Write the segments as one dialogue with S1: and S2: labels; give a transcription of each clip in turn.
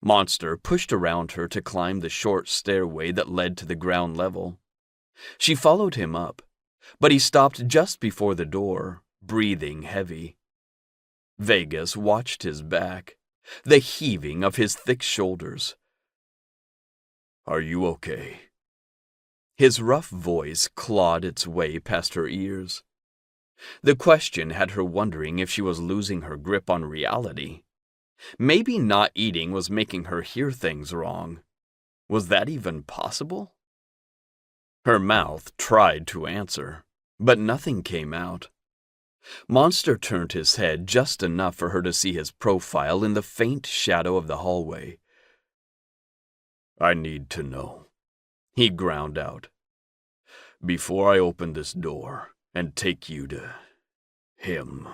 S1: Monster pushed around her to climb the short stairway that led to the ground level. She followed him up, but he stopped just before the door, breathing heavy. Vegas watched his back, the heaving of his thick shoulders. "Are you okay?" His rough voice clawed its way past her ears. The question had her wondering if she was losing her grip on reality. Maybe not eating was making her hear things wrong. Was that even possible? Her mouth tried to answer, but nothing came out. Monster turned his head just enough for her to see his profile in the faint shadow of the hallway. "I need to know," he ground out, "before I open this door and take you to him."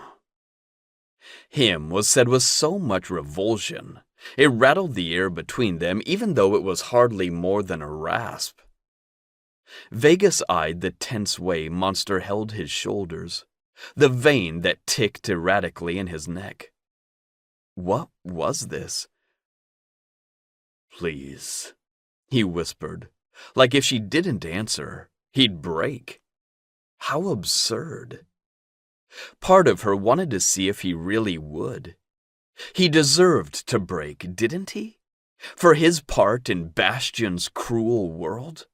S1: Him was said with so much revulsion, it rattled the air between them even though it was hardly more than a rasp. Vegas eyed the tense way Monster held his shoulders, the vein that ticked erratically in his neck. What was this? "Please," he whispered, like if she didn't answer, he'd break. How absurd. Part of her wanted to see if he really would. He deserved to break, didn't he? For his part in Bastion's cruel world?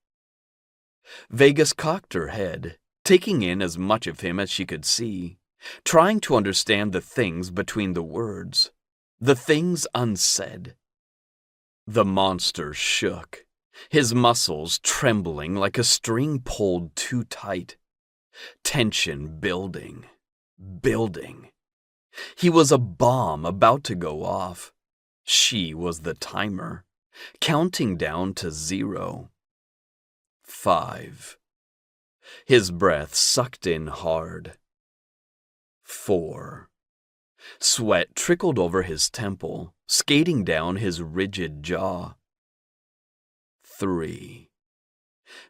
S1: Vegas cocked her head, taking in as much of him as she could see, trying to understand the things between the words, the things unsaid. The monster shook, his muscles trembling like a string pulled too tight. Tension building. He was a bomb about to go off. She was the timer, counting down to 0. 5. His breath sucked in hard. 4. Sweat trickled over his temple, skating down his rigid jaw. 3.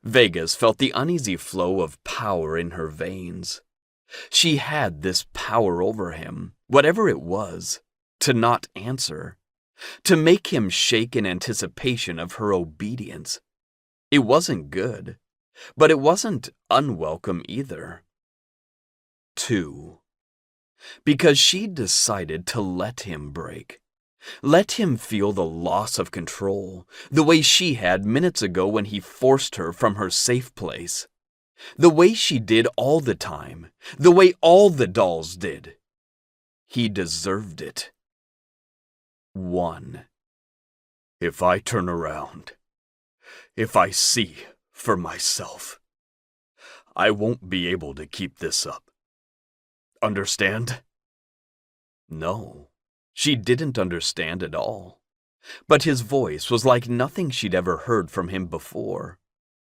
S1: Vegas felt the uneasy flow of power in her veins. She had this power over him, whatever it was, to not answer, to make him shake in anticipation of her obedience. It wasn't good, but it wasn't unwelcome either. 2. Because she'd decided to let him break. Let him feel the loss of control, the way she had minutes ago when he forced her from her safe place. The way she did all the time, the way all the dolls did. He deserved it. 1. If I turn around, if I see for myself, I won't be able to keep this up. Understand? No, she didn't understand at all. But his voice was like nothing she'd ever heard from him before.